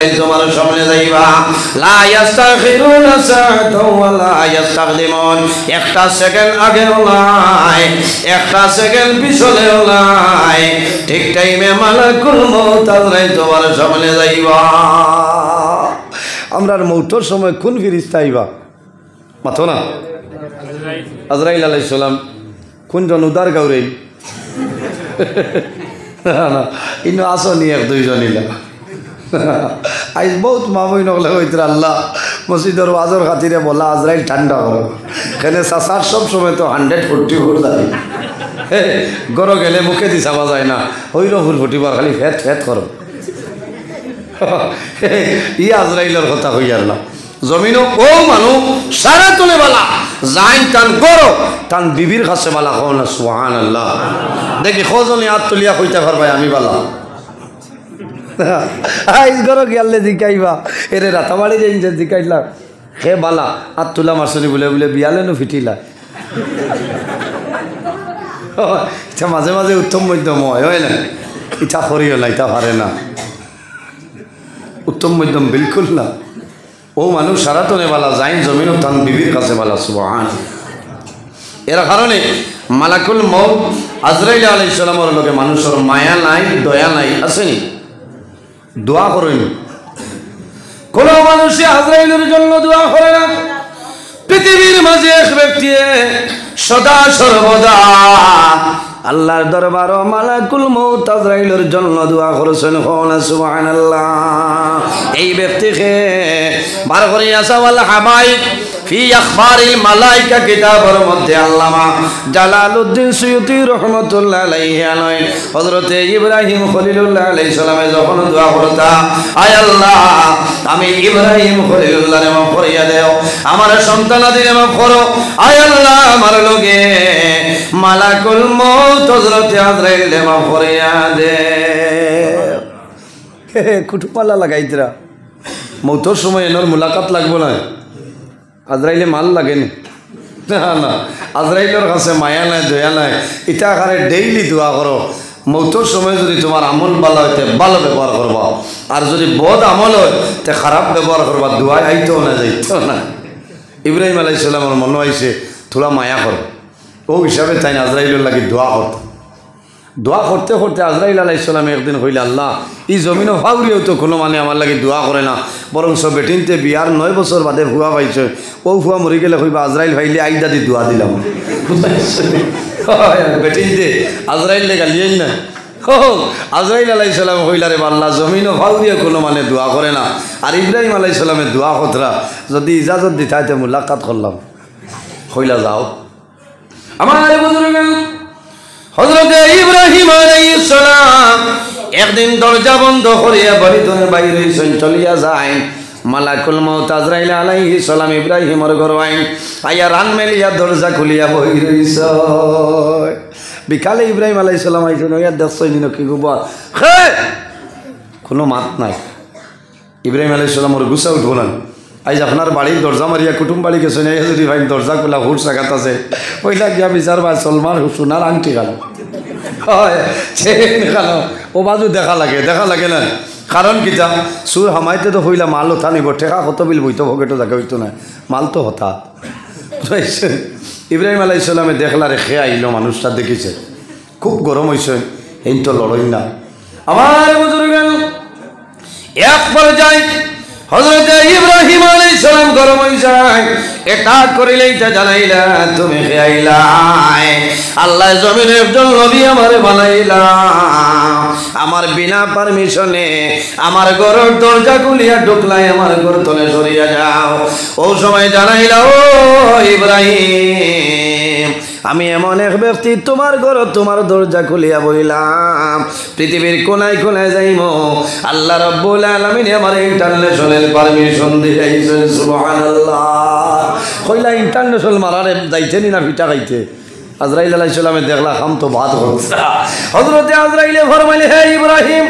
তোমার সামনে যাইবা লা ইস্তাখিরুনা সাআতাও ওয়া লা ইস্তাকদিমুন একটা সেকেন্ড আগেও নাই একটা সেকেন্ড পিছনেও নাই ঠিক টাইমে মালাকুল মউত আজরাইল তোমার সামনে যাইবা আমরার মউতের সময় কোন ফেরেশতা আইবা মাথো না আজরাইল আলাইহিস সালাম কোন জন উদার গাউরে না ইনো আসনি এক দুইজন ইলা আজ বহুত মামুই নকলে হইতরা আল্লাহ মসজিদের ওয়াজর খাতিরে বলা আজরাইল ঠান্ডা করো এখানে সাসার সব সময় তো 144 দাঁড়ি গরো গেলে মুখে দি চাওয়া যায় না হইল ফুল ফুটিবার খালি ফেট ফেট করো ই আজরাইলের কথা হইয়ার না জমিনও ও মানুষ সারা তোলে বালা যাই টান করো টান বিবির কাছে বালা কও না সুবহানাল্লাহ দেখি খোঁজনি হাত তুলিয়া কইতে পারবাই আমি বালা আইস গরো গেলে জিকাইবা এরে রাতাবাড়ি যে জিকাইলা হে বালা হাত তুলা মারছনি বলে বলে বিয়ালেনো ফিটিলা এটা মাঝে মাঝে উত্তম মধ্যম হয় না ইটা করিও না ইটা পারে না উত্তম মধ্যম বিলকুল না ও মানুষ সারাতনে বালা যাইন জমিনও তান বিবির কাছে বালা সুবহান এর কারণে মালাকুল মউত আজরাইল আলাইহিস সালামের লগে মানুষের মায়া নাই দয়া নাই আসেনি দোয়া করেন কোন মানুষ আজরাইলের জন্য দোয়া করে না পৃথিবীর মাঝে এক ব্যক্তি সদা সর্বদা আল্লাহর দরবার মালাকুল মউত আজরাইলের জন্য দোয়া করেছেন সুবহানাল্লাহ এই ব্যক্তিকে বার করে আসাওয়াল হাবাইব ফি আখবারিল মালাইকা কিতাবের মধ্যে আল্লামা জালালউদ্দিন সুয়ুতি রাহমাতুল্লাহ আলাইহি আনয় হযরত ইব্রাহিম খলিলুল্লাহ আলাইহিস সালামে যখন দোয়া করতা আয় আল্লাহ আমি ইব্রাহিম খলিলুল্লাহরে মাফ করিয়া দাও আমার সন্তানাদিরে মাফ করো আয় আল্লাহ আমার লগে মালাকুল মউত হযরত আজরাইলে মাফ করিয়া দে কুটুপালা লাগাইতরা মউতের সময় এনর মুলাকাত লাগবো না আজরাইলে মাল লাগেনি না না আজরাইলের কাছে মায়া নাই দয়া নাই এটা আকারে ডেইলি দোয়া করো মৌতের সময় যদি তোমার আমল ভালো হয় ভালো ব্যবহার করবা আর যদি বদ আমল হয় তে খারাপ ব্যবহার করবা দোয়া আইতো না যাইতো না ইব্রাহিম আলাইহিস সালামের মনে হয়েছে থোড়া মায়া করো ও হিসাবে তাই আজরাইলের লাগে দোয়া করতো দোয়া করতে করতে আজরাইল আলাইহিস সালাম একদিন কইলে আল্লাহ এই জমিনও ফাউরিও তো কোনো মানে আমার লাগে দোয়া করে না বরং সব বেটিনতে বিয়ার 9 বছর বাদে ভুয়া পাইছে ও ভুয়া মরি গেলে কইবা আজরাইল ভাইলে আইদা দি দোয়া দিলাম বেটিনতে আজরাইল লে গালিয়েন না আজরাইল আলাইহিস সালাম কইলা রে আল্লাহ জমিনও ফাউরিও কোনো মানে দোয়া করে না আর ইব্রাহিম আলাইহিস সালামের দোয়া কতরা যদি ইজাজত দিতাইতে মুলাকাত করলাম কইলা যাও আমার বুজুর্গ হযরত ইব্রাহিম আলাইহিস সালাম একদিন দরজা বন্ধ করিয়া বাড়িতে বাইরে হইছেন চলিয়া যায় মালাকুল মউত আজরাইল আলাইহিস সালাম ইব্রাহিমের ঘর আইয়া রান মেলিয়া দরজা খুলিয়া বই রইছে বিকালে ইব্রাহিম আলাইহিস সালাম আইছেন ইয়া দেখছই নিন কি গো হে কোনো মাত নাই ইব্রাহিম আলাইহিস সালামের গুসা উঠবো না আজ আপনার বাড়ির দরজা মারিয়া কুটুম বাড়ি গেছে না যদি ভাই দরজা খোলা হুট সাকাত আছে পয়লা গিয়া বিচার বা সলমান সোনার আংটি খালো হয় খালো ও বাজু দেখা লাগে না কারণ কিতা সুর হামাইতে তো হইলা মাল হতা নিব ঠেকা কত বিল বইতো ভকেটো জায়গা হইতো না মাল তো হতা ইব্রাহিম আলাইহিস সালামে দেখলা রেখে আইলো মানুষটা দেখিছে খুব গরম হয়েছে এই তো লড়ই না আমার বুজুর্গ এক পর্যায়ে হযরত ইব্রাহিম আলাইহিস সালাম গরম হই যায় এটা করিলেই তা জানাইলা তুমি খেয়াইলা আল্লাহ জমিনের একজন নবী আমারে বানাইলা আমার বিনা পারমিশনে আমার ঘরের দরজা খুলিয়া ঢুকলাই আমার ঘর তলে সরিয়া যাও ও সময় জানাইলা ও ইব্রাহিম আমি এমন এক ব্যক্তি তোমার ঘর তোমার দরজা খুলিয়া বইলাম পৃথিবীর কোনায় কোনায় যাইমো আল্লাহ রাব্বুল আলামিন আমার ইন্টারন্যাশনাল পারমিশন দিয়েছেন সুবহানাল্লাহ কইলা ইন্টারন্যাশনাল মারারে যাইতেনি না ভিটা খাইতে আজরাইল আলাইহিস সালামে দেখলা খাম তো বাদ হচ্ছে হযরতে আজরাইলে ফরমাইলে হে ইব্রাহিম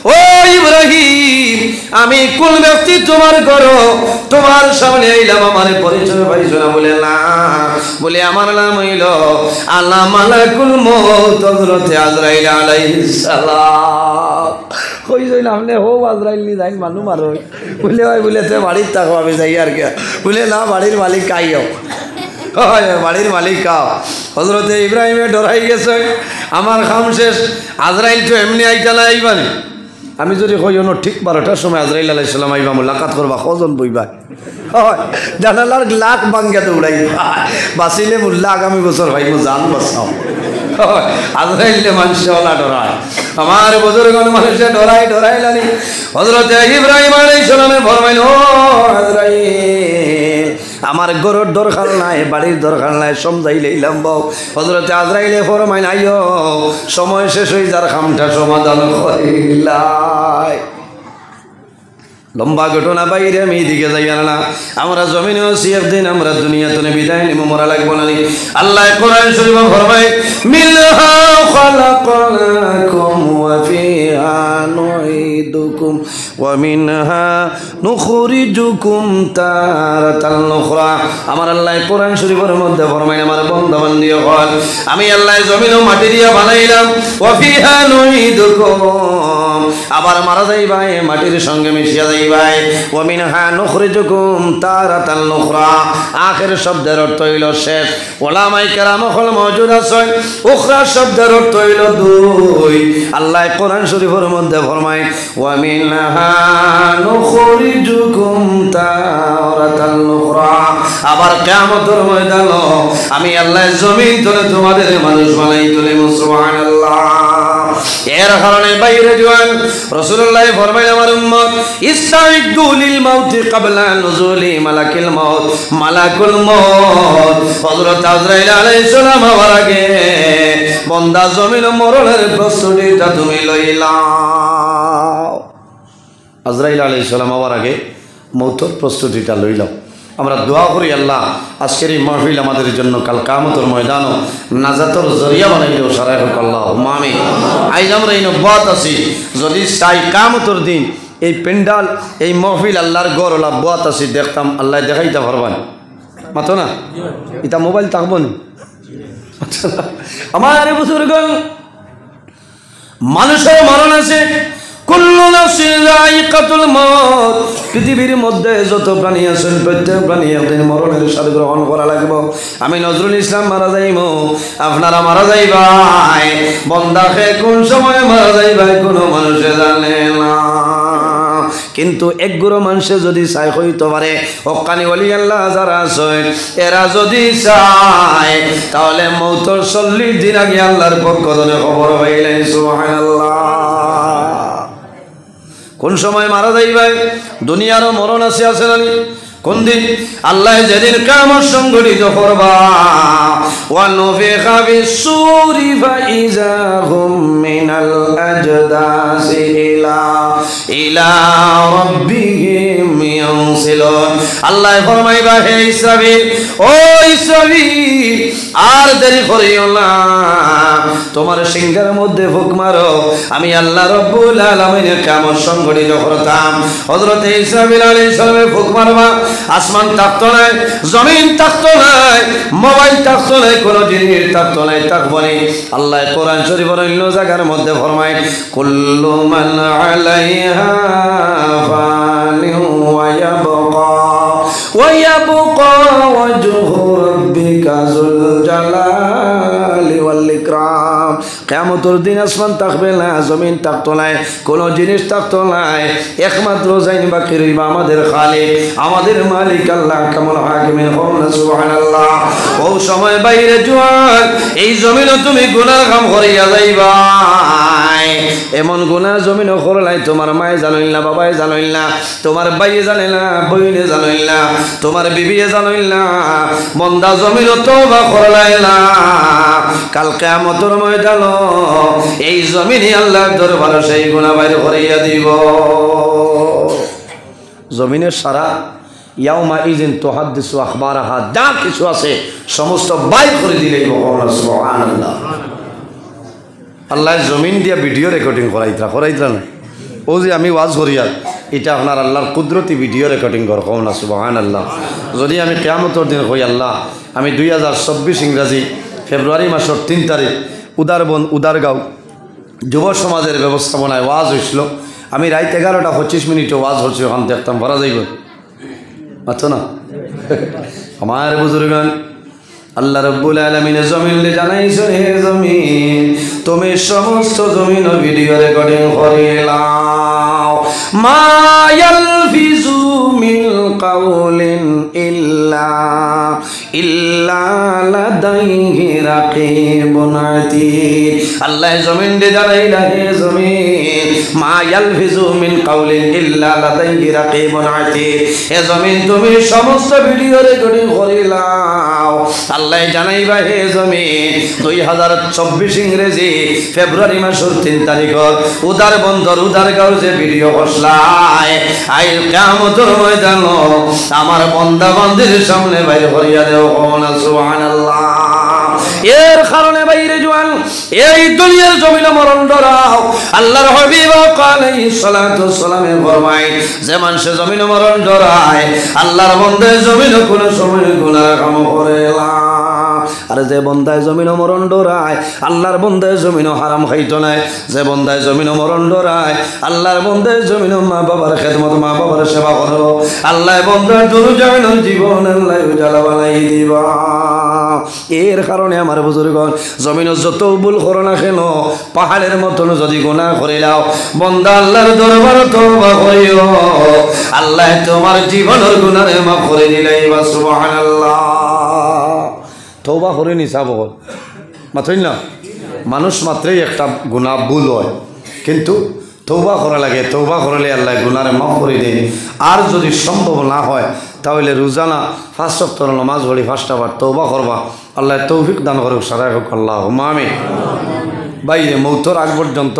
ও ইব্রাহিম আমি কোন ব্যক্তি তোমার করো তোমার সামনে আইলাম আমার পরিচয় পাইছো না বলে না বলে আমার নাম হইল আল্লাহ মালাকুল মউত হযরতে আজরাইল আলাইহিস সালাম কইছই না আপনি হো আজরাইল নি যাই মানুষ মারো বলে হয় বলে তো বাড়ির থাকো আমি যাই আর কি বলে না বাড়ির মালিক কাইও হয় বাড়ির মালিক কাও হজরতে ইব্রাহিমে ডরাই গেছে আমার কাম শেষ আজরাইল তো এমনি আইতালা আইবানি আমি যদি কই অন্য ঠিক 12টার সময় আজরাইল আলাইহিস সালাম আইবা মুলাকাত করবা কজন বইবা হয় জানালার লাখ বাঙ্গা তো উড়াইবা বাঁচিলে মুল্লা আগামী বছর ভাই জান বাঁচাও আজরাইলে মানুষ ওলা ডরায় আমার বুজুর্গণ মানুষে ডরাই লানি হযরত ইব্রাহিম আলাইহিস সালামে ফরমাইল ও আজরাইল আমার গরুর দরকার নাই বাড়ির দরকার নাই সমঝাইলাম বাও হযরত আজরাইলে ফরমাইল আইও সময় শেষ হই যার কামটা সমাধান কইলাই লম্বা ঘটনা বাইরে আমি দিকে যাই না আমরা জমিনে ওসিয়ত দিন আমরা দুনিয়াতে বিদায় নিব মরা লাগবো না আল্লাহ কোরআন শরীফে ফরমায় মিনহা খালাকনাকুম ওয়া ফিহা নুঈদুকুম ওয়া মিনহা নুখরিজুকুম তারাতান উখরা আমার আল্লাহ কোরআন শরীফের মধ্যে ফরমায় আমার বান্দা বান্দি হল আমি আল্লাহ জমিন ও মাটি দিয়া বানাইলাম ওয়া ফিহা নুঈদুকুম আবার মারা যাইবা মাটির সঙ্গে মিশিয়া যাইবাই ওয়া মিনহা নুখরিজুকুম তারাতান উখরা আখির শব্দের অর্থ হইল শেষ ওলামায়ে কেরাম হল মওজুদ আছেন উখরা শব্দের অর্থ হইল দুই আল্লাহ কোরআন শরীফের মধ্যে ফরমায় ওয়া মিনহা নুখরিজুকুম তারাতান উখরা আবার কিয়ামতের ময়দানে আমি আল্লাহ জমিন তুলে তোমাদের মানুষ বানাই তুলে সুবহানাল্লাহ এর কারণে বাইরে জওয়ান রাসূলুল্লাহ ফরমায় আমার উম্মত ইস্তাইদু লিল মাউত ক্বাবলা নুজুলি মালাকুল মাউত হযরত আজরাইল আলাইহিস সালাম হওয়ার আগে বান্দা জমিন মরণের প্রস্তুতিটা তুমি লইলাও আজরাইল আলাইহিস সালাম হওয়ার আগে মৌতের প্রস্তুতিটা লইলাও আমরা দোয়া করি আল্লাহ আজকের এই মাহফিল আমাদের জন্য কাল কিয়ামতের ময়দানও নাজাতের জরিয়া বানাই দিও সারাই হোক আল্লাহুম্মা আমিন আজ আমরা এই নবুয়ত আছি যদি চাই কিয়ামতের দিন এই পেন্ডাল এই মাহফিল আল্লাহর গড় ওলা বুয়াত আছি দেখতাম আল্লাহ দেখাইতে পারবেন মাতো না এটা মোবাইল থাকবো না আমার বুজুর্গ মানুষের মরণ আছে কুল্লু নাফসিন যায়িকাতুল মাউত পৃথিবীর মধ্যে যত প্রাণী আছেন প্রত্যেক প্রাণী একদিন মরণের স্বাদ গ্রহণ করা লাগবে আমি নজরুল ইসলাম মারা যাইমু আপনারা মারা যাইবাই বান্দাকে কোন সময় মারা যাইবাই কোনো মানুষে জানে না কিন্তু একগুলো মানুষে যদি চাই হইতে পারে হক্কানি ওলি আল্লাহ যারা আছে এরা যদি চায় তাহলে মৌতর 40 দিন আগে আল্লাহর পক্ষ থেকে খবর হইলেন সুবহানাল্লাহ কোন সময় মারা যাইবাই দুনিয়ারও মরণ আছে না কোন দিন আল্লাহ যেদিন কিয়ামত সংঘটিত করবা ওয়া নুফিখা ফিস-সূরি ফাইযা হুম মিনাল আজদাসি ইলা রাব্বিহিম ইয়ানসিলুন আল্লাহ ফরমাইবা হে ইসরাফিল ও ইসরাফিল আর দেরি করিও না তোমার সিংহের মধ্যে ফুঁক মারো আমি আল্লাহ রাব্বুল আলামিনের কিয়ামত সংঘটিত করতাম হযরত ইসরাফিল আলাইহিস সালামের ফুঁক মারবা আসমান থাকতো নাই জমিন থাকতো নাই মোবাইল থাকতো নাই কোনো জিনিস থাকতো নাই থাকবনি আল্লাহ কোরআন শরীফের অন্য জায়গার মধ্যে ফরমায় কুল্লু মান আলাইহা ফানি ওয়া ইয়াবকা ওয়াজহু রাব্বিকা যুল জালালি ওয়াল ইকরাম কিয়ামতের দিন আসমান থাকবে না জমিন থাকতো নাই কোনো জিনিস থাকতো নাই একমাত্র যাইন বাকি রইবা আমাদের খালিক আমাদের মালিক আল্লাহ কামুল হাকিমিন হন সুবহানাল্লাহ ও সময় বাইরে জোয়ান এই জমিনও তুমি গুনাহ কাম করিয়া যাইবা এমন গুনাহ জমিনও করলাই তোমার মায়ে জানইল না বাবায়ে জানইল না তোমার ভাইয়ে জানে না বইনে জানইল না তোমার বিবিয়ে জানইল না বান্দা জমিনও তওবা করলাই না কাল কিয়ামতের ময়দানে এই জমিনে আল্লাহর দরবারে সেই গুনাহ বাইর করিয়া দিব জমিনের সারা ইয়াউমা ইযিন তুহাদ্দিসু আখবারাহা যা কিছু আছে সমস্ত বাইর করে দিলেই সুবহানাল্লাহ আল্লাহ জমিন দিয়া ভিডিও রেকর্ডিং করাইতরা না ও যে আমি ওয়াজ করিয়া এটা আপনার আল্লাহর কুদরতি ভিডিও রেকর্ডিং কর কও না সুবহানাল্লাহ যদি আমি কিয়ামতের দিন কই আল্লাহ আমি 2024 ইংরাজি ফেব্রুয়ারি মাসের 3 তারিখ উদারবন উদারগাঁও যুব সমাজের ব্যবস্থাপনায় ওয়াজ হয়েছিল আমি রাত 11:25 ওয়াজ হচ্ছে, ওখান দেখতাম ভরা যাইব আচ্ছা না আমার বুজুর্গান। আল্লাহ রাব্বুল আলামিন জমিনে জানাইছো, হে জমিন তুমি সমস্ত জমিন ভিডিও রেকর্ডিং করিলাও। মা ইয়ালফিজু মিন কাউলিন ইল্লা লাদাইহি রাকিবুন আতীদ। আল্লাহ জমিন দে জানাইলা, হে জমিন মা ইয়ালফিজু মিন কাউলিন ইল্লা লাদাইহি রাকিবুন আতীদ। হে জমিন তুমি সমস্ত ভিডিও রেকর্ডিং করিলাও। আল্লাহ জানাইবা, হে জমিন 2024 ইংরেজি ফেব্রুয়ারি মাসের 3 তারিখত উদার বন্দর উদারগাঁও যে ভিডিও হসলাই আই কিয়ামতের ময়দান আমার বান্দা বান্দির সামনে বাইরে করিয়া দেও। সুবহানাল্লাহ। এর কারণে বাইরে জওয়ান এই দুনিয়ার জমিন মরণ ডরাও। আল্লাহর হাবিব আলাইহিস সালাতু ওয়াসসালামে ফরমায়, যে মানুষ জমিন মরণ ডরায় আল্লাহর বান্দা জমিন কোন সময় গুনাহ কাম করে না। আর যে বন্দায় জমিন মরণ ডরায় আল্লাহর বন্দায় জমিন হারাম খাইতো না। যে বন্দায় জমিন মরণ ডরায় আল্লাহর বন্দায় জমিন মা বাবার খেদমত, মা বাবার সেবা করো। আল্লাহ বন্দার দুরু জমিনের জীবন আল্লাহ উজালা বানাই দিবা। এর কারণে আমার বুজুর্গণ জমিন যত ভুল করো না কেন, পাহাড়ের মতন যদি গুনাহ করে যাও, বন্দা আল্লাহর দরবারে তওবা করিও, আল্লাহ তোমার জীবনের গুনাহ মাফ করে দিলাই। সুবহানাল্লাহ। তওবা করে নিছা বল মাত্রই না, মানুষ মাত্রই একটা গুনাহ ভুল হয়, কিন্তু তওবা করা লাগে। তওবা করলে আল্লাহ গুনারে মাফ করে দেয়। আর যদি সম্ভব না হয় তাহলে রোজানা 5 ওয়াক্ত নামাজ পড়ি 5টা বার তওবা করবা। আল্লাহ তৌফিক দান করুক, সারাই হোক আল্লাহুম্মা আমিন। বাইরে মৌতর আগ পর্যন্ত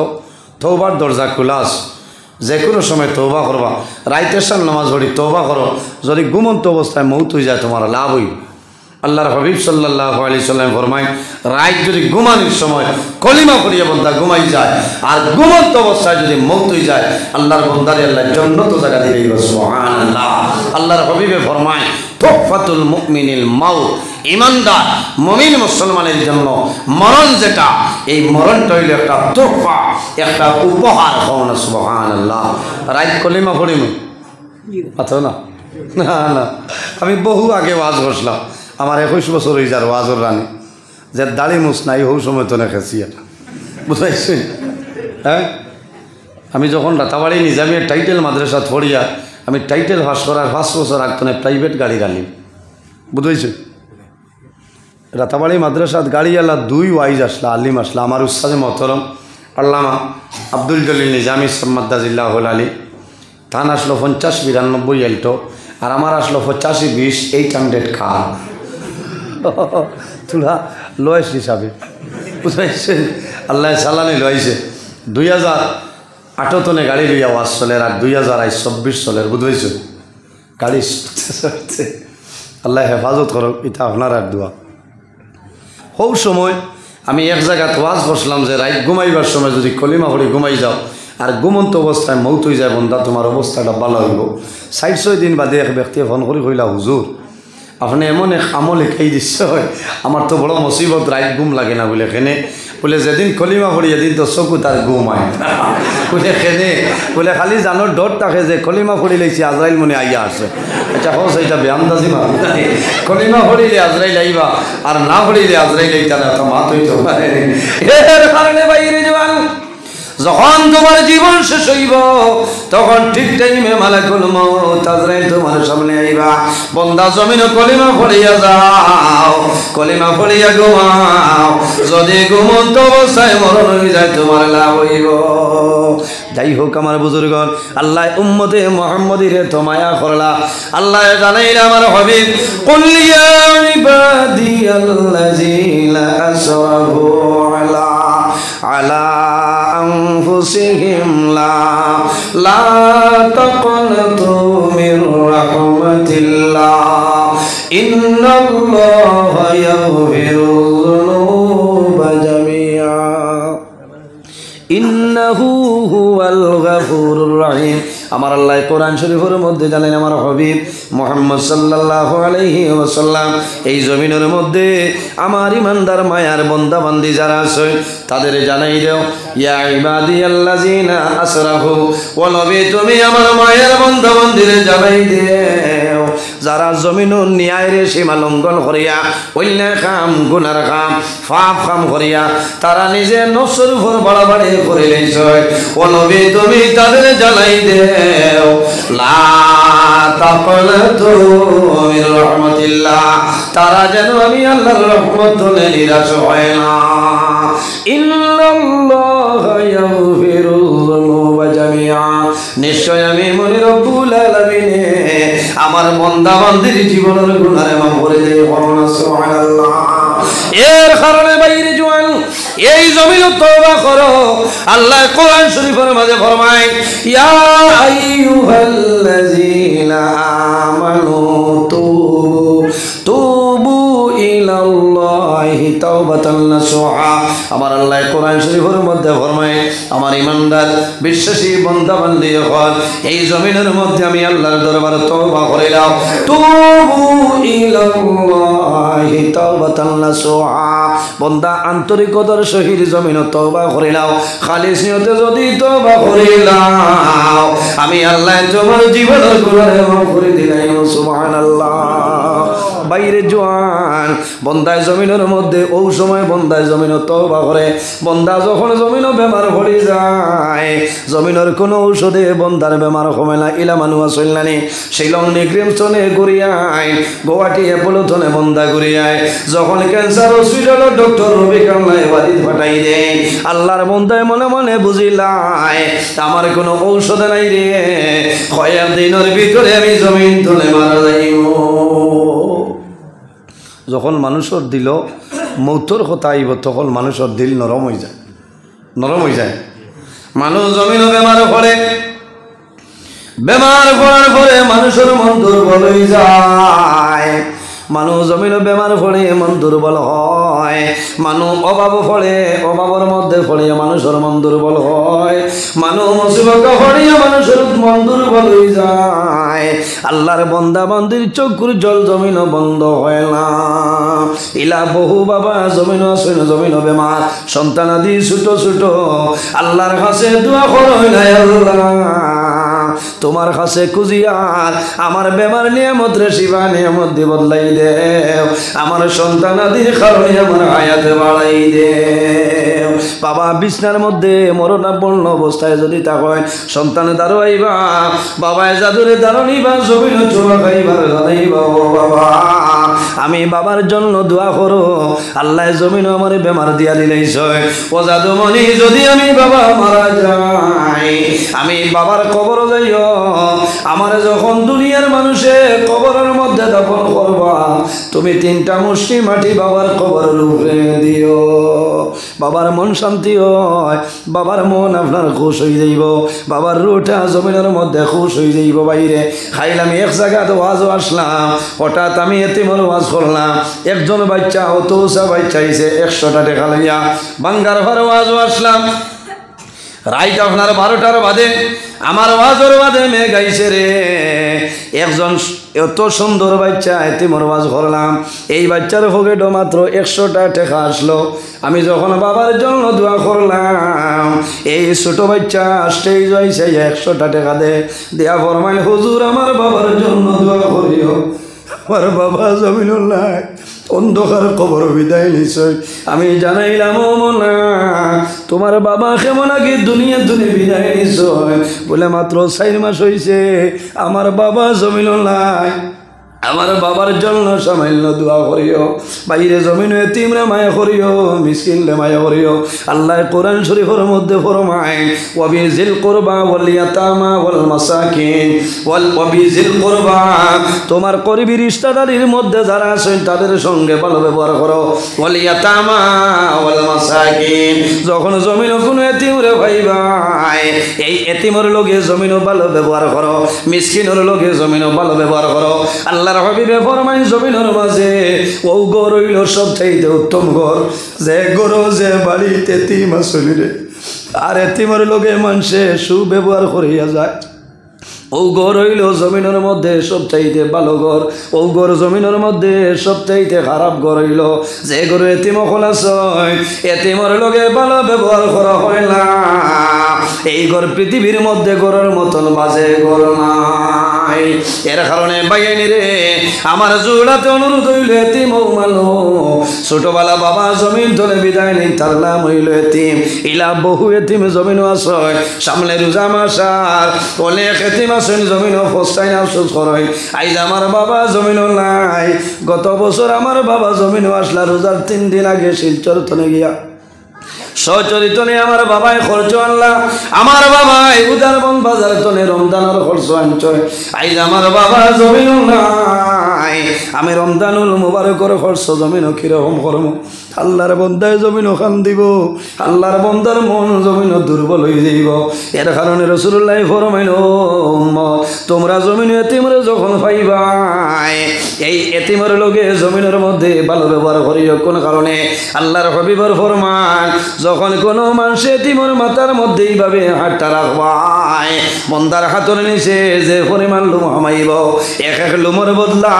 তওবার দরজা খোলা আছে, যে কোনো সময় তওবা করবা। রাইতের সান নামাজ পড়ি তওবা করো, যদি ঘুমন্ত অবস্থায় মৌত হয়ে যায় তোমার লাভ হইব। আল্লাহর হাবিব সাল্লাল্লাহু আলাইহি সাল্লাম ফরমায়, রাত যদি ঘুমানোর সময় কলিমা পড়িয়া বান্দা ঘুমাই যায় আর ঘুমন্ত অবস্থায় যদি মৌত হয়ে যায়, আল্লাহর বান্দারে আল্লাহ জান্নাত জায়গা দিয়ে দিবে। সুবহানাল্লাহ। আল্লাহর হাবিবে ফরমায়, তুহফাতুল মুমিনিল মাউত, ইমানদার মুমিন মুসলমানের জন্য মরণ যেটা, এই মরণটা হইল একটা তোহফা, একটা উপহার। সুবহানাল্লাহ। রাত কলিমা পড়িম আচ্ছা না না না, আমি বহু আগে ওয়াজ করছিলাম, আমার 21 বছর হয়ে যার ওয়াজর রানী, যে দাড়ি মুছ নাই হৌ সময় তো নেখেছি এটা, বুঝাইছি? হ্যাঁ, আমি যখন রাতাবাড়ি নিজামিয়া টাইটেল মাদ্রাসাত পড়িয়া আমি টাইটেল পাস করার 5 বছর আগতনে প্রাইভেট গাড়ি রানি, বুঝাইছি? রাতাবাড়ি মাদ্রাসাত গাড়ি আল্লাহ 2 ওয়াইজ আসলা, আলিম আসলা। আমার উস্তাদে মহতরম আল্লামা আব্দুল জলিল নিজামি সাম্মাদাজিল্লাহুল আলী, তান আসলো 50-92 এল্টো, আর আমার আসলো 85-20 800 খান। তুলা লয়েস হিসাবে, বুঝাইছে? আল্লাহ সালানি লইছে। 2008 গাড়ি লইয়া ওয়াজ চলের, আর 2024 চলের, বুঝাইছ? গাড়ি চলছে। আল্লাহ হেফাজত করো, এটা আপনার আর দোয়া। সৌ সময় আমি এক জায়গায় ওয়াজ করছিলাম যে রাত ঘুমাইবার সময় যদি কলিমা পড়ে ঘুমাই যাও আর ঘুমন্ত অবস্থায় মৌত হয়ে যায় বন্ধা, তোমার অবস্থাটা ভালো হইব। 4-6 দিন বাদে এক ব্যক্তিয়ে ফোন করে কইলা, হুজুর আপনি এমন এক আমল একাই দিচ্ছে, হয় আমার তো বড় মুসিবত, রাত ঘুম লাগে না বলে। কেনে বলে যেদিন কলিমা পড়ি এদিন তো চকু তার ঘুম হয় বলে। কেনে বলে খালি জানোর ডর থাকে যে কলিমা পড়ি লাইছি আজরাইল মনে আইয়া আসে। আচ্ছা হোস, এটা বেআন্দাজি মা, কলিমা পড়িলে আজরাইল আইবা আর না পড়িলে আজরাইল আইতা না, তো মাত হইতে পারে। এর কারণে বাইরে জওয়ান যখন তোমার জীবন শেষ হইব তখন ঠিক টাইমে মালাকুল মউত আজরাইল তোমার সামনে আইবা। বান্দা জমিনে কলিমা পড়িয়া যাও, কলিমা পড়িয়া ঘুমাও, যদি ঘুমন্ত অবস্থায় মরণ হয়ে যায় তোমার লাভ হইব। যাই হোক আমার বুজুর্গণ, আল্লাহ উম্মতে মুহাম্মদিরে তো মায়া করলা। আল্লাহ জানাইলা আমার হাবিব, কুল ইয়া ইবাদিয়াল্লাযিনা আসরাফু আলা আনফুসিহিম লা তাকনাতু মির রাহমাতিল্লাহ ইন্নাল্লাহা ইয়াগফিরুয যুনুবা জামিআ ইন্নাহু হুয়াল গাফুরুর রহিম। আমার আল্লাহ কোরআন শরীফের মধ্যে জানেন আমার হাবিব মুহাম্মদ সাল্লাল্লাহু আলাইহি ওয়াসাল্লাম এই জমিনের মধ্যে আমার ইমানদার মায়ার বান্দা বান্দি যারা আছে তাদের জানাই দাও ইয়া ইবাদিয়াল্লাযিনা আসরাফু ওয়া নবী তুমি আমার মায়ের বান্দা বান্দিরে জানাই দাও যারা জমিনের ন্যায়ের সীমা লঙ্ঘন করিয়া অন্যায় কাম গুনার কাম পাপ কাম করিয়া তারা নিজে নফসের উপর বাড়াবাড়ি করে লইছে ও নবী তুমি তাদের জানাই দেও লা তাকনাতু মির রাহমাতিল্লাহ তারা যেন আমি আল্লাহর রহমত হলে নিরাশ হয় না ইন্নাল্লাহা ইয়াগফিরুয যুনুবা জামিআ নিশ্চয় আমি মনি রব্বুল আলামিন আমার বান্দা বান্দির জীবনের গুনাহ মাফ করে দেই সুবহানাল্লাহ এর কারণে বাইরে জওয়ান এই জমিন তওবা করো আল্লাহ কোরআন শরীফের মাঝে ফরমায় ইয়া আইয়ুহাল্লাযীনা আমানু তুবু ইলাল্লাহি তাওবাতান নাসুহা আমার আল্লাহ কোরআন শরীফের মধ্যে ফরমায় আমার ঈমানদার বিশ্বাসী বান্দা বান্দি হল এই জমিনের মধ্যে আমি আল্লাহর দরবারে তওবা করে দাও তুবু ইলাল্লাহি তাওবাতান নাসুহা বান্দা আন্তরিকতার সহিত জমিন তওবা করে নাও খালিস নিয়তে যদি তওবা করে নাও আমি আল্লাহ তোমার জীবনের গুনাহ মাফ করে দিলাম সুবহানাল্লাহ বাইরে জওয়ান বন্দায় জমিনের মধ্যে ওই সময় বন্দায় জমিন তওবা করে বন্দা যখন জমিন বেমার পড়ে যায় জমিনের কোনো ঔষধে বন্দার বেমার কমে না ইলা মানুষ চললানি শিলং নিগ্রিমসনে ঘুরিয়ায় গুয়াহাটি এপোলোথনে বন্দা ঘুরিয়ায় যখন ক্যান্সার হসপিটাল ডক্টর রবি কামলায় বাড়ি পাঠাই দেয় আল্লাহর বন্দায় মনে মনে বুঝিলাই আমার কোনো ঔষধ নাই রে কয়েক দিনের ভিতরে আমি জমিন তলে মারা যাইব যখন মানুষের দিল মৌতর কথা আইব তখন মানুষের দিল নরম হয়ে যায় মানুষ জমিন বেমার পড়ে বেমার পড়ার পরে মানুষের মন দুর্বল হয়ে যায় মানুষ জমিন বেমার পড়ে মন দুর্বল হয় মানুষ অভাব পড়ে অভাবের মধ্যে পড়ে মানুষের মন দুর্বল হয় মানুষ মুসিবত পড়ে মানুষের মন দুর্বল হয়ে যায় আল্লাহর বান্দা বান্দির চোখের জল জমিন বন্ধ হয় না ইলা বহু বাবা জমিন আসেন জমিন বেমার সন্তানাদি ছোট ছোট আল্লাহর কাছে দোয়া করো না আল্লাহ তোমার কাছে খুঁজিয়ার আমার বেমার নিয়ামত রে শিবা নিয়ামত দি বদলাই দেও আমার সন্তানাদির কারণে আমার হায়াত বাড়াই দেও বাবা বিছনার মধ্যে মরণাপন্ন অবস্থায় যদি তাকয় সন্তানে দাঁড়াইবা বাবায় জাদুরে দাঁড়াইবা জমিন চোয়া খাইবার জানাইবা ও বাবা আমি বাবার জন্য দোয়া করো আল্লাহ জমিন আমার বেমার দিয়া দিলেইছ ও জাদুমণি যদি আমি বাবা মারা যাই আমি বাবার কবর যাইও আমার যখন দুনিয়ার মানুষে কবরের মধ্যে দাফন করবা তুমি 3টা মুষ্টি মাটি বাবার কবরের উপরে দিও বাবার মন শান্তি হয় বাবার মন আপনার খুশ হয়ে যাইব বাবার রুটা জমিনের মধ্যে খুশ হয়ে যাইব বাইরে খাইলাম এক জায়গাতে ওয়াজও আসলাম হঠাৎ আমি এতিমের ওয়াজ করলাম একজন বাচ্চা অত উঁচা বাচ্চা আইছে 100টা টাকা লইয়া বাঙ্গার ঘরে ওয়াজও আসলাম রাইট আপনার 12টার বাদে আমার ওয়াজের বাদে মেয়ে গাইছে রে একজন এত সুন্দর বাচ্চা এতিমের ওয়াজ করলাম এই বাচ্চার পকেটও মাত্র 100টা টাকা আসলো আমি যখন বাবার জন্য দোয়া করলাম এই ছোট বাচ্চা স্টেজ হয়েছে 100টা টাকা দেয়া ফরমাইল হুজুর আমার বাবার জন্য দোয়া করিও আমার বাবা জমিনুল্লাহ অন্ধকার কবর বিদায় নিশ্চয় আমি জানাইলাম ও মোনা তোমার বাবা কেমন আগে দুনিয়া বিদায় নিশ্চয় বলে মাত্র 4 মাস হয়েছে আমার বাবা জমিনুল্লাহ আমার বাবার জন্য সামান্য দোয়া করিও বাইরে জমিন এতিমরে মায়া করিও মিসকিনরে মায়া করিও আল্লাহ কোরআন শরীফের মধ্যে ফরমায় ওয়াবিজিল কুরবা ওয়াল ইয়াতামা ওয়াল মাসাকিন ওয়াবিজিল কুরবা তোমার করিবি রিশতাদারির মধ্যে যারা আছেন তাদের সঙ্গে ভালো ব্যবহার করো ওয়াল ইয়াতামা ওয়াল মাসাকিন যখন জমিন কোনো এতিমরে ভাইবাই এই এতিমের লগে জমিনও ভালো ব্যবহার করো মিসকিনের লগে জমিনও ভালো ব্যবহার করো আল্লাহ হাবিবে ফরমায় জমিনের মাঝে ও ঘর হইল সবচাইতে উত্তম ঘর যে ঘর যে বাড়িতে এতিম আসলে রে আর এতিমের লগে মানুষে সুব্যবহার করিয়া যায় ও ঘর হইল জমিনের মধ্যে সবচাইতে ভালো ঘর, ও ঘর জমিনের মধ্যে সবচাইতে খারাপ ঘর হইল যে ঘরে এতিম খোলাস এতিমর লগে ভালো ব্যবহার করা হয় না। এই ঘর পৃথিবীর মধ্যে ঘরের মতন বাজে ঘর নাই। এর কারণে বাইনি রে আমার জোড়াতে অনুরোধ হইল এতিম মানো ছোটবেলা বাবা জমিন তলে বিদায় নেই তার নাম হইল এতিম। ইলা বহু এতিম জমিনও আসয় সামনে রোজা মাসার অনেক এতিম আসেন জমিনও ফস্তাই আফসোস করেন আইজ আমার বাবা জমিনও নাই। গত বছর আমার বাবা জমিনও আসলা রোজার 3 দিন আগে শিলচর তনে গিয়া সচরিত নেই আমার বাবাই খরচ আনলা। আমার বাবাই উদারবন বাজার তনে রমজানের খরচ আনছয় আইজ আমার বাবা জমিনও নাই। আমি রমজানুল মুবারকর খরচ জমিনও কিরকম করম। আল্লাহর বন্দায় জমিনও খান দিব, আল্লাহর বন্দার মন জমিনও দুর্বল হয়ে যাইব। এর কারণে রাসূলুল্লাহ ফরমাইল তোমরা জমিন এতিমরে যখন পাইবাই এই এতিমের লগে জমিনের মধ্যে ভালো ব্যবহার করিও। কোন কারণে আল্লাহর হাবিবের ফরমান যখন কোনো মানুষ এতিমের মাথার মধ্যে এইভাবে হাতটা রাখবাই বন্দার হাতের নিচে যে পরিমাণ লুম হামাইব এক এক লুমের বদলা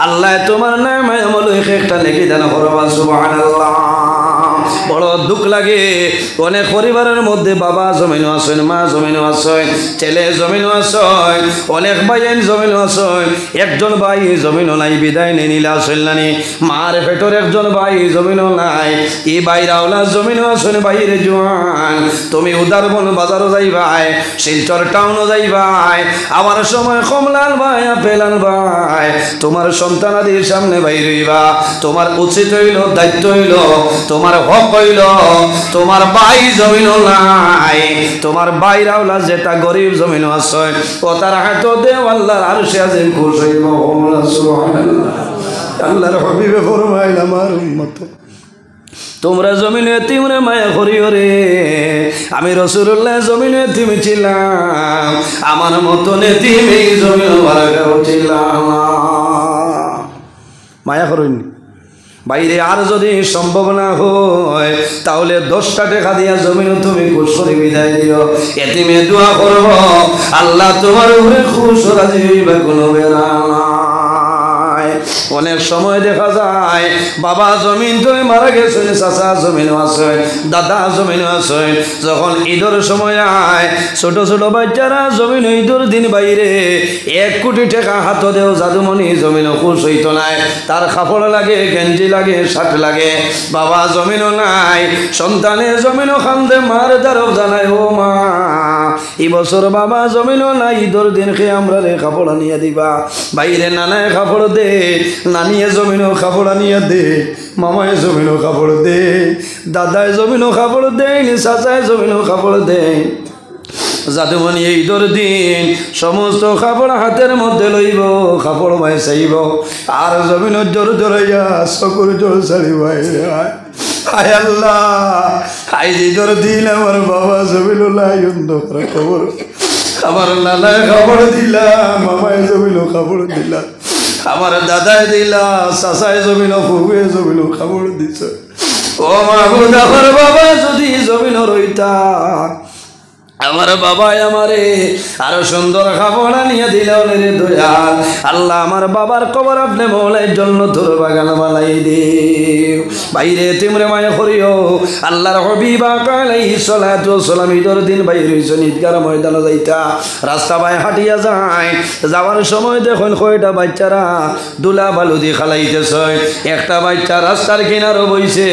আল্লাহ তোমার নামে আমল একটা নেকি দান করবা সুবহানাল্লাহ। বড় দুঃখ লাগে অনেক পরিবারের মধ্যে বাবা জমিনও আসেন, মা জমিনও আসেন, ছেলে জমিনও আসেন, অনেক ভাই জমিনও আসেন। একজন ভাই জমিনও নাই বিদায় নেই নিলা আসেন নানি মার পেটর একজন ভাই জমিনও নাই। এই বাইরাওলা জমিনও আসেন বাইরে জোয়ান তুমি উদারবন বাজারও যাইবাই শিলচর টাউনও যাইবাই আমার সময় কমলাল ভাই আপেলাল ভাই তোমার সন্তানাদির সামনে বাইরইবা। তোমার উচিত হইল দায়িত্ব হইল তোমার হক হইল তোমার ভাই জমিনও নাই তোমার বাইরাওলা যেটা গরিব জমিনও আছে ও তার হাত দেও আল্লাহর আরশে আজিম খুশ হইব। সুবহানাল্লাহ। আল্লাহর হাবিবে ফরমাইল আমার উম্মত তোমরা জমিনে এতিমরে মায়া করিও রে। আমি রাসূলুল্লাহ জমিনে এতিম ছিলাম আমার মতন এতিম এই জমিনে বারাকাও ছিলাম। মায়া করিনি বাইরে আর যদি সম্ভব না হয় তাহলে 10টা টাকা দিয়া জমিন তুমি খুশ করে বিদায় দিও। এতিমে দোয়া করব আল্লাহ তোমার উপরে খুশ রাজি হইবে কোনো বেলা নাই। অনেক সময় দেখা যায় বাবা জমিন তুমি মারা গেছেন, চাচা জমিনও আছে, দাদা জমিনও আছে। যখন ঈদের সময় আয় ছোট ছোট বাচ্চারা জমিন ঈদের দিন বাইরে 1 কোটি টাকা হাত দেও জাদুমণি জমিনও খুশ হইত নাই। তার কাপড় লাগে, গেঞ্জি লাগে, শার্ট লাগে। বাবা জমিনও নাই, সন্তানে জমিনও খান্দে মার দ্বারও জানায় ও মা এই বছর বাবা জমিনও নাই ঈদের দিন খেয়ে আমরা রে কাপড় আনিয়ে দিবা। বাইরে নানায় কাপড় দে, নানিয়ে জমিনও কাপড় আনিয়ে দে, মামায় জমিনও কাপড় দে, দাদায় জমিনও কাপড় দেয়, চাচায় জমিনও কাপড় দেয়। জাদুমণি ঈদের দিন সমস্ত কাপড় হাতের মধ্যে লইব, কাপড় মাই চাইব আর জমিনের জোর জোরাইয়া চকুর জোর ছাড়িব। হায় আল্লাহ আজ ঈদের দিন আমার বাবা জমিনুল্লাহ অন্ধকার খবর, আমার নানায় খবর দিলা, মামায় জমিনও খবর দিলা, আমার দাদায় দিলা, চাচায় জমিন, ফুয়ে জমিন খবর দিছ। ও মাহবুব আমার বাবা যদি জমিন রইতা আমার বাবাই আমারে আরো সুন্দর খাবার আনিয়ে দিল রে দয়াল। আল্লাহ আমার বাবার কবর আপনি মৌলাইর জন্য তোর বাগান বানাই দিও। বাইরে তিমরে মায়া করিও আল্লাহর হাবিব আলাইহিস সালাতু ওয়াস সালাম ঈদের দিন বাইরে হইছেন ঈদগার ময়দানে যাইতা। রাস্তা বাই হাঁটিয়া যায়, যাওয়ার সময় দেখুন কয়টা বাচ্চারা দুলা বালু দিয়ে খালাইতেছে। একটা বাচ্চা রাস্তার কিনারও বইছে,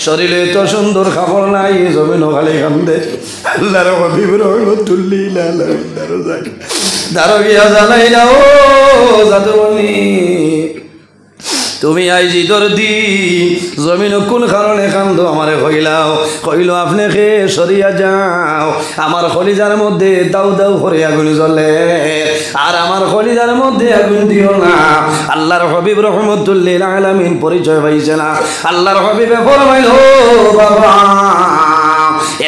শরীরে তো সুন্দর খাবার নাই, জমিনও খালি কান্দে। আল্লাহর হাবিব তুমি আজ ঈদের দিন জমিন কোন কারণে কান্দ আমারে কইলাও, কইল আপনি খে সরিয়া যাও, আমার কলিজার মধ্যে দাউ দাউ করে আগুন জ্বলে আর আমার কলিজার মধ্যে আগুন দিও না। আল্লাহর হাবিব রহমতুল্লিল আলামিন পরিচয় পাইছে না। আল্লাহর হাবিবে ফরমাইল ও বাবা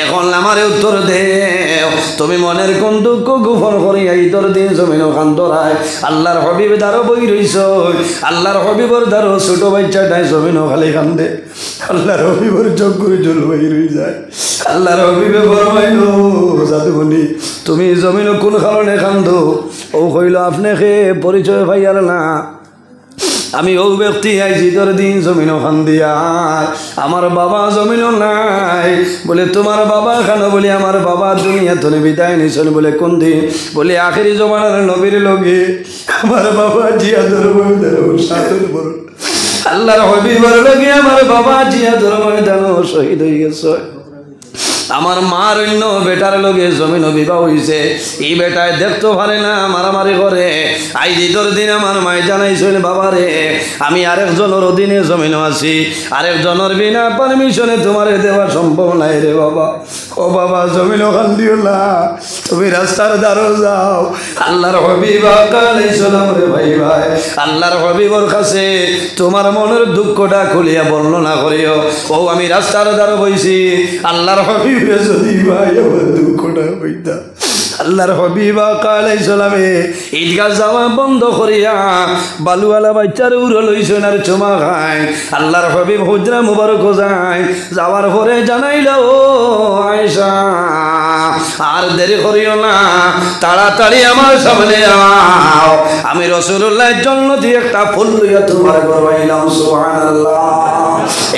এখন আমারে উত্তর দেও, তুমি মনের কোন দুঃখ গোপন করিয়া ঈদর দিন জমিন কান্দরায় আল্লাহর হবিব দ্বারো বই রইছ আল্লাহর হবিবর দ্বারো ছোট বাচ্চাটাই জমিন খালি কান্দে আল্লাহর হবিবর চোখ করে জল বই রই যায় আল্লাহর হবিবে ফরমাইল জাদুবনি তুমি জমিন কোন কারণে কান্দো ও কইল আপনাকে পরিচয় পাইয়ার না আমি ও ব্যক্তি ঈদের দিন জমিন খান্দিয়া আমার বাবা জমিন নাই বলে তোমার বাবা কেন বলে আমার বাবা দুনিয়া তুমি বিদায় নিছেন বলে কোন দিন বলে আখেরি জমানার নবীর লগে আমার বাবা জিয়াদুর ময়দান আল্লাহর হবিবর লগে আমার বাবা জিয়াদুর ময়দান শহীদ হয়ে গেছে আমার মার অন্য বেটার লগে জমিন বিবাহ হয়েছে এই বেটায় দেখতে পারে না মারামারি করে আজ ঈদের দিন আমার মায় জানাইছিল বাবা রে আমি আরেকজনের অধীনে জমিন আছি আরেকজনের বিনা পারমিশনে তোমারে দেওয়া সম্ভব নাই রে বাবা ও বাবা জমিন ওখান দিও না তুমি রাস্তার দ্বারও যাও আল্লাহর হবিব আলাইহিসসালাম রে ভাই ভাই আল্লাহর হবিবর কাছে তোমার মনের দুঃখটা খুলিয়া বর্ণনা করিও ও আমি রাস্তার দ্বারও বইছি আল্লাহর হবিব যদি ভাই আমার দুঃখটা হইতা আল্লাহর হবিব আলাইহিস সালামে ঈদগাহ যাওয়া বন্ধ করিয়া বালুওয়ালা বাচ্চার উড়ো লইছেন আর চুমা খায় আল্লাহর হবিব হুজরা মুবারক যায় যাওয়ার পরে জানাইল ও আয়েশা আর দেরি করিও না তাড়াতাড়ি আমার সামনে আও আমি রাসূলুল্লাহর জন্য দিয়ে একটা ফুল লইয়া তোমার ঘরে আইলাম সুবহানাল্লাহ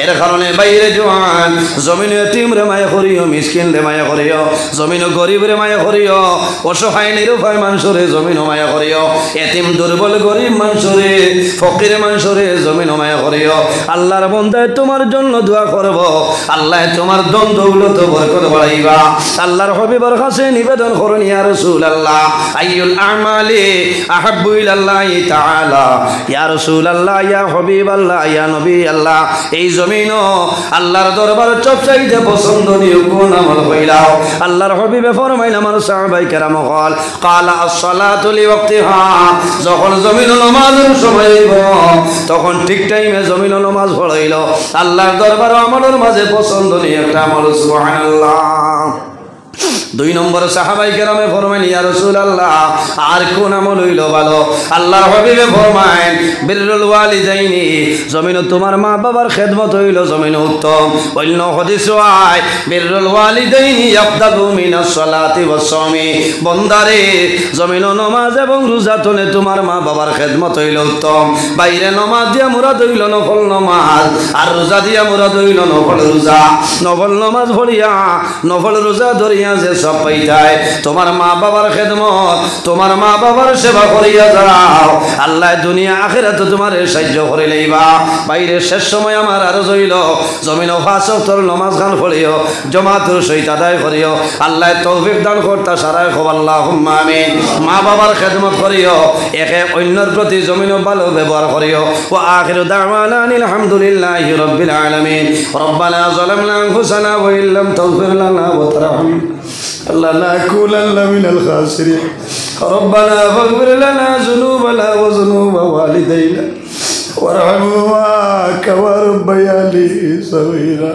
এর কারণে বাইরে জওয়ান জমিনে এতিম রে মায়া করিও মিসকিন রে মায়া করিও জমিন গরিব রে মায়া করিও অসহায় নিরুপায় মানুষরে জমিন মায়া করিও এতিম দুর্বল গরিব মানুষরে ফকির মানুষরে জমিন মায়া করিও আল্লাহর বান্দায় তোমার জন্য দোয়া করব আল্লাহ তোমার ধন দৌলত বরকত বাড়াইবা আল্লাহর হবিবের কাছে নিবেদন করুন ইয়া রাসূলুল্লাহ আইয়ুল আমালি আহাব্বু ইলাল্লাহি তাআলা ইয়া রাসূলুল্লাহ ইয়া হাবিবাল্লাহ ইয়া নবী আল্লাহ এই জমিন আল্লাহর দরবার সবচাইতে পছন্দনীয় কোন আমল হইলাও আল্লাহর হবিবে ফরমাইল আমার সাহাবায়ে কেরাম قال قال الصلاه لوقتها যখন জমিন নামাজের সময় হইব তখন ঠিক টাইমে জমিন নামাজ পড়াইল আল্লাহর দরবার আমলের মাঝে পছন্দনীয় একটা আমল সুবহানাল্লাহ দুই নম্বর সাহাবায়ে কেরামে ফরমাইল ইয়া রাসূলুল্লাহ আর কোন আমল হইল ভালো আল্লাহর হাবিবে ফরমাইল বিররুল ওয়ালিদাইনি জমিন তোমার মা বাবার খেদমত হইল জমিন উত্তম অন্য হাদিস হয় বিররুল ওয়ালিদাইনি ইয়াবদাউ মিনাস সালাতি ওয়াস সাওমি বন্দারে জমিন নামাজ এবং রোজা তনে তোমার মা বাবার খেদমত হইল উত্তম বাইরে নামাজ দিয়া মুরাদ হইল নফল নামাজ আর রোজা দিয়া মুরাদ হইল নফল রোজা নফল নামাজ পড়িয়া নফল রোজা ধরিয়া যে সব পাইতায় তোমার মা বাবার খেদমত তোমার মা বাবার সেবা করিয়া যাও আল্লাহ দুনিয়া আখিরাতে তোমার সাহায্য করে লইবা বাইরে শেষ সময় আমার আর হইল জমিন পাঁচ ওয়াক্তের নামাজ গান পড়িও জামাতের সহিত আদায় করিও আল্লাহ তৌফিক দান করতা সারায় খুব আল্লাহুম্মা আমিন মা বাবার খেদমত করিও একে অন্যর প্রতি জমিন ভালো ব্যবহার করিও ওয়া আখিরু দাওয়ানা আলহামদুলিল্লাহি রাব্বিল আলামিন রব্বানা যালামনা আনফুসানা ওয়া ইল্লাম তাগফির লানা ওয়া তারহামনা الله نكونن من الخاسرين ربنا فاغفر لنا ذنوبنا وذنوب والدينا وارحمهما كما ربياني صغيرا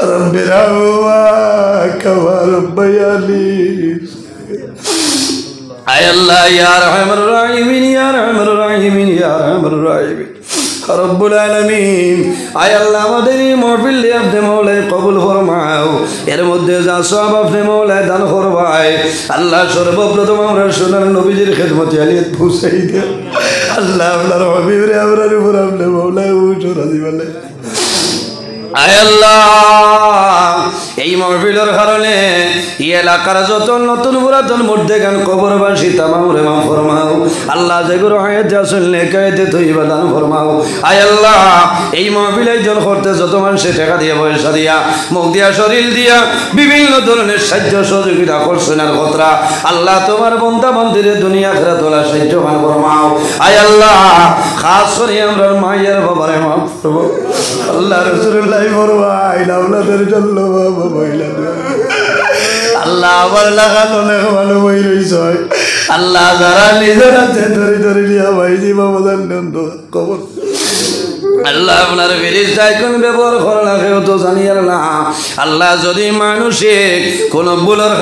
رب ارحمهما كما ربياني اي الله يا ارحم الراحمين يا ارحم الراحمين يا ارحم الراحمين রব্বুল আলামিন আয় আল্লাহ আমাদের এই মাহফিল আপনি মওলাই কবুল ফরমাও এর মধ্যে যা সওয়াব আপনি মওলাই দান করবাই আল্লাহ সর্বপ্রথম আমরা সোনার নবীজির খেদমতে আলিয়াত পৌঁছাই দেন আল্লাহ আপনার হাবিবরে আমরার উপর আপনি মওলাই উঠো রাজি বলে আয় আল্লাহ এই মাহফিলের কারণে এই এলাকার যত নতুন পুরাতন মুর্দেগান কবরবাসী তামামরে মাফ ফরমাও আল্লাহ যেগুলো হায়াতে আসল নেকায়েতে তৈবা দান ফরমাও আয় আল্লাহ এই মাহফিল আয়োজন করতে যত মানুষে টাকা দিয়ে পয়সা দিয়া মুখ দিয়া শরীর দিয়া বিভিন্ন ধরনের সাহায্য সহযোগিতা করছেন আর কথা আল্লাহ তোমার বান্দা বান্দিরে দুনিয়া আখিরাত তোলা সাহায্য মান ফরমাও আয় আল্লাহ খাস করে আমরা মায়ের বাবারে মাফ করবো আল্লাহ রাসূলুল্লাহ ফরমাইল আপনাদের জন্য আল্লাহ আবার লাগানো না ভালো বই রইছে আল্লাহ যারা নিজের হাতে ধরে ধরে নিয়ে ভাইজি বাবাদার কবর আল্লাহ আপনার ফেরেশতায় কোন ব্যবহার করা লাগে তো জানি না আল্লাহ যদি মানুষে কোন ভুলের